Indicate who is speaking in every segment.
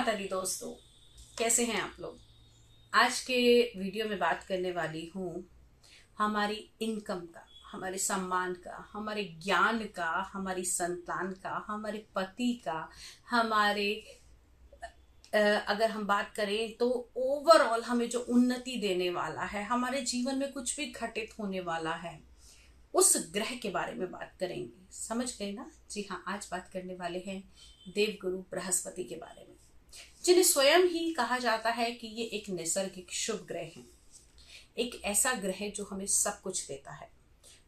Speaker 1: माता दी दोस्तों, कैसे हैं आप लोग। आज के वीडियो में बात करने वाली हूँ हमारी इनकम का, हमारे सम्मान का, हमारे ज्ञान का, हमारी संतान का, हमारे पति का, हमारे अगर हम बात करें तो ओवरऑल हमें जो उन्नति देने वाला है, हमारे जीवन में कुछ भी घटित होने वाला है, उस ग्रह के बारे में बात करेंगे। समझ गए ना? जी हाँ, आज बात करने वाले हैं देवगुरु बृहस्पति के बारे में, जिन्हें स्वयं ही कहा जाता है कि ये एक नैसर्गिक शुभ ग्रह है। एक ऐसा ग्रह जो हमें सब कुछ देता है,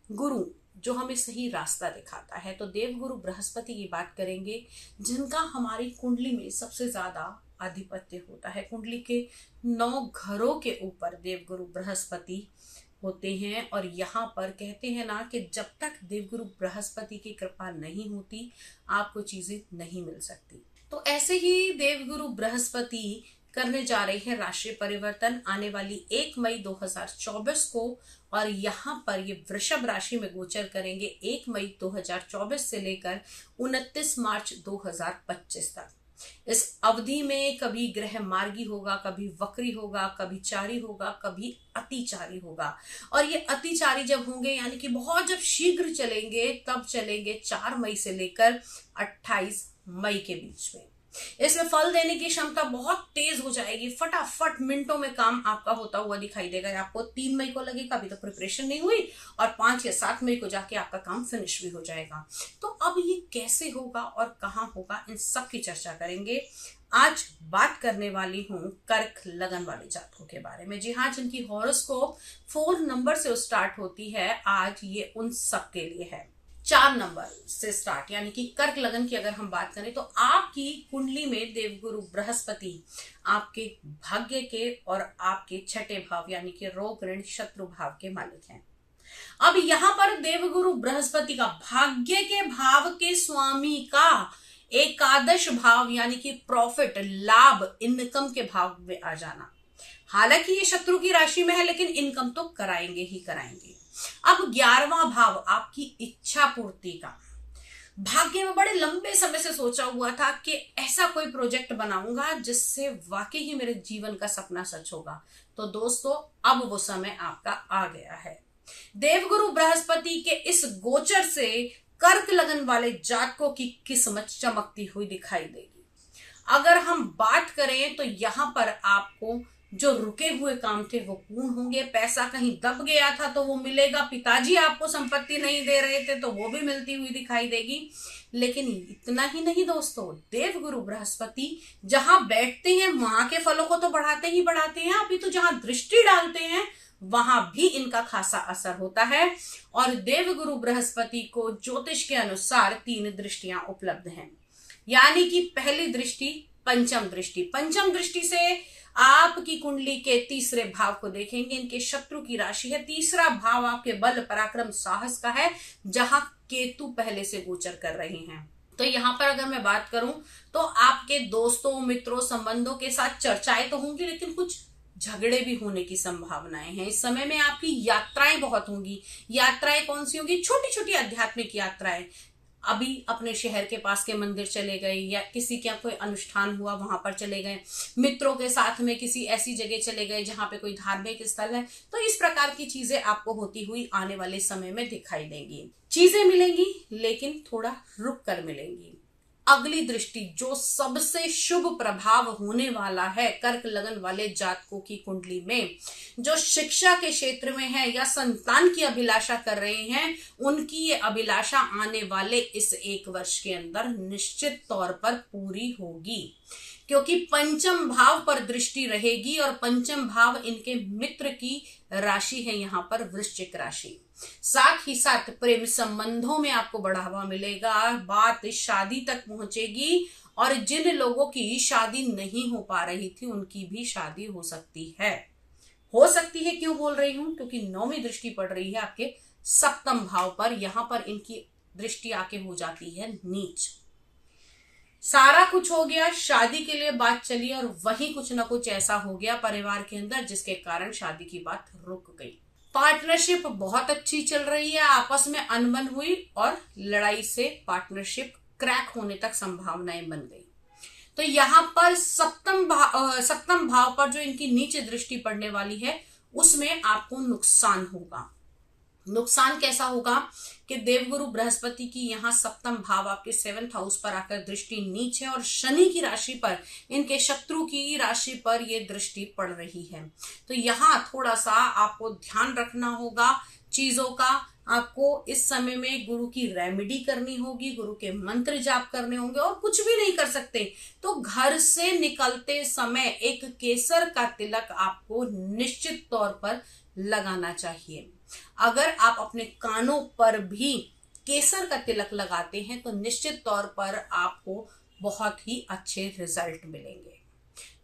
Speaker 1: गुरु जो हमें सही रास्ता दिखाता है। तो देवगुरु बृहस्पति की बात करेंगे, जिनका हमारी कुंडली में सबसे ज्यादा आधिपत्य होता है। कुंडली के 9 घरों के ऊपर देवगुरु बृहस्पति होते हैं। और यहाँ पर कहते हैं ना कि जब तक देवगुरु बृहस्पति की कृपा नहीं होती, आपको चीजें नहीं मिल सकती। तो ऐसे ही देवगुरु बृहस्पति करने जा रहे हैं राशि परिवर्तन आने वाली 1 मई 2024 को। और यहाँ पर ये वृषभ राशि में गोचर करेंगे 1 मई 2024 से लेकर 29 मार्च 2025 तक। इस अवधि में कभी ग्रह मार्गी होगा, कभी वक्री होगा, कभी चारी होगा, कभी अतिचारी होगा। और ये अतिचारी जब होंगे, यानी कि बहुत जब शीघ्र चलेंगे, तब चलेंगे 4 मई से लेकर 28 मई के बीच में। इसमें फल देने की क्षमता बहुत तेज हो जाएगी, फटाफट मिनटों में काम आपका होता हुआ दिखाई देगा। आपको 3 मई को लगेगा अभी तो प्रिपरेशन नहीं हुई, और 5 या 7 मई को जाके आपका काम फिनिश भी हो जाएगा। तो अब ये कैसे होगा और कहाँ होगा, इन सब की चर्चा करेंगे। आज बात करने वाली हूँ कर्क लगन वाले जातकों के बारे में। जी हाँ, जिनकी हॉरोस्कोप 4 नंबर से स्टार्ट होती है, आज ये उन सब के लिए है। 4 नंबर से स्टार्ट, यानी कि कर्क लगन की अगर हम बात करें तो आपकी कुंडली में देवगुरु बृहस्पति आपके भाग्य के और आपके 6ठे भाव यानी कि रोग ऋण शत्रु भाव के मालिक हैं। अब यहाँ पर देवगुरु बृहस्पति का भाग्य के भाव के स्वामी का एकादश भाव यानी कि प्रॉफिट, लाभ, इनकम के भाव में आ जाना। हालांकि ये शत्रु की राशि में है, लेकिन इनकम तो कराएंगे ही कराएंगे। अब 11वां भाव आपकी इच्छा पूर्ति का। भाग्य में बड़े लंबे समय से सोचा हुआ था कि ऐसा कोई प्रोजेक्ट बनाऊंगा जिससे वाकई ही मेरे जीवन का सपना सच होगा। तो दोस्तों, अब वो समय आपका आ गया है। देवगुरु बृहस्पति के इस गोचर से कर्क लगन वाले जातकों की किस्मत चमकती हुई दिखाई देगी। अगर हम बात करें तो यहाँ पर आपको जो रुके हुए काम थे वो पूर्ण होंगे। पैसा कहीं दब गया था तो वो मिलेगा। पिताजी आपको संपत्ति नहीं दे रहे थे तो वो भी मिलती हुई दिखाई देगी। लेकिन इतना ही नहीं दोस्तों, देवगुरु बृहस्पति जहां बैठते हैं वहां के फलों को तो बढ़ाते ही बढ़ाते हैं, अभी तो जहां दृष्टि डालते हैं वहां भी इनका खासा असर होता है। और देवगुरु बृहस्पति को ज्योतिष के अनुसार 3 दृष्टियां उपलब्ध हैं। यानी कि पहली दृष्टि पंचम दृष्टि। पंचम दृष्टि से आपकी कुंडली के 3रे भाव को देखेंगे। इनके शत्रु की राशि है। 3रा भाव आपके बल, पराक्रम, साहस का है, जहां केतु पहले से गोचर कर रहे हैं। तो यहां पर अगर मैं बात करूं तो आपके दोस्तों, मित्रों, संबंधों के साथ चर्चाएं तो होंगी, लेकिन कुछ झगड़े भी होने की संभावनाएं हैं। इस समय में आपकी यात्राएं बहुत होंगी। यात्राएं कौन सी होंगी? छोटी छोटी आध्यात्मिक यात्राएं। अभी अपने शहर के पास के मंदिर चले गए, या किसी का कोई अनुष्ठान हुआ वहां पर चले गए, मित्रों के साथ में किसी ऐसी जगह चले गए जहां पे कोई धार्मिक स्थल है। तो इस प्रकार की चीजें आपको होती हुई आने वाले समय में दिखाई देंगी। चीजें मिलेंगी, लेकिन थोड़ा रुक कर मिलेंगी। अगली दृष्टि जो सबसे शुभ प्रभाव होने वाला है कर्क लगन वाले जातकों की कुंडली में, जो शिक्षा के क्षेत्र में है या संतान की अभिलाषा कर रहे हैं, उनकी ये अभिलाषा आने वाले इस 1 वर्ष के अंदर निश्चित तौर पर पूरी होगी। क्योंकि पंचम भाव पर दृष्टि रहेगी और पंचम भाव इनके मित्र की राशि है, यहाँ पर वृश्चिक राशि। साथ ही साथ प्रेम संबंधों में आपको बढ़ावा मिलेगा, बात शादी तक पहुंचेगी। और जिन लोगों की शादी नहीं हो पा रही थी उनकी भी शादी हो सकती है। क्यों बोल रही हूं? क्योंकि 9वीं दृष्टि पड़ रही है आपके 7म भाव पर। यहां पर इनकी दृष्टि आके हो जाती है नीच। सारा कुछ हो गया, शादी के लिए बात चली और वही कुछ ना कुछ ऐसा हो गया परिवार के अंदर जिसके कारण शादी की बात रुक गई। पार्टनरशिप बहुत अच्छी चल रही है, आपस में अनबन हुई और लड़ाई से पार्टनरशिप क्रैक होने तक संभावनाएं बन गई। तो यहाँ पर सप्तम भाव पर जो इनकी नीचे दृष्टि पड़ने वाली है उसमें आपको नुकसान होगा। नुकसान कैसा होगा कि देवगुरु बृहस्पति की यहाँ सप्तम भाव आपके 7th हाउस पर आकर दृष्टि नीच है और शनि की राशि पर, इनके शत्रु की राशि पर ये दृष्टि पड़ रही है। तो यहाँ थोड़ा सा आपको ध्यान रखना होगा चीजों का। आपको इस समय में गुरु की रेमेडी करनी होगी, गुरु के मंत्र जाप करने होंगे और कुछ भी नहीं कर सकते तो घर से निकलते समय एक केसर का तिलक आपको निश्चित तौर पर लगाना चाहिए। अगर आप अपने कानों पर भी केसर का तिलक लगाते हैं तो निश्चित तौर पर आपको बहुत ही अच्छे रिजल्ट मिलेंगे।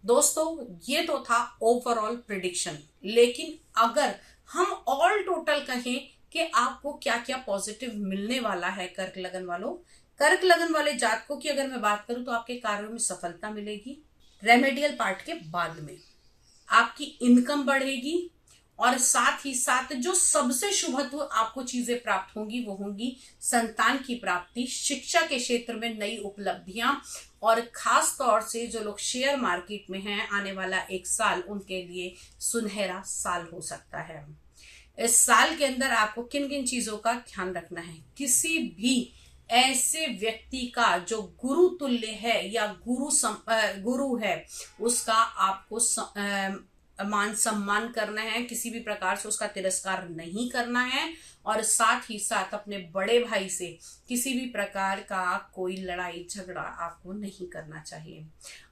Speaker 1: दोस्तों ये तो था ओवरऑल प्रिडिक्शन, लेकिन अगर हम ऑल टोटल कहें कि आपको क्या क्या पॉजिटिव मिलने वाला है कर्क लगन वालों, कर्क लगन वाले जातकों की अगर मैं बात करूं तो आपके कार्यों में सफलता मिलेगी। रेमेडियल पार्ट के बाद में आपकी इनकम बढ़ेगी और साथ ही साथ जो सबसे शुभत्व आपको चीजें प्राप्त होंगी वो होंगी संतान की प्राप्ति, शिक्षा के क्षेत्र में नई उपलब्धियां और खास तौर से जो लोग शेयर मार्केट में हैं आने वाला एक साल उनके लिए सुनहरा साल हो सकता है। इस साल के अंदर आपको किन किन चीजों का ध्यान रखना है? किसी भी ऐसे व्यक्ति का जो गुरु तुल्य है या गुरु है उसका आपको मान सम्मान करना है, किसी भी प्रकार से उसका तिरस्कार नहीं करना है और साथ ही साथ अपने बड़े भाई से किसी भी प्रकार का कोई लड़ाई झगड़ा आपको नहीं करना चाहिए।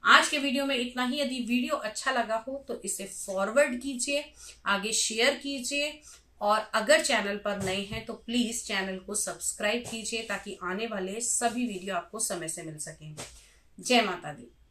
Speaker 1: आज के वीडियो में इतना ही। यदि वीडियो अच्छा लगा हो तो इसे फॉरवर्ड कीजिए, आगे शेयर कीजिए और अगर चैनल पर नए हैं तो प्लीज चैनल को सब्सक्राइब कीजिए ताकि आने वाले सभी वीडियो आपको समय से मिल सकें। जय माता दी।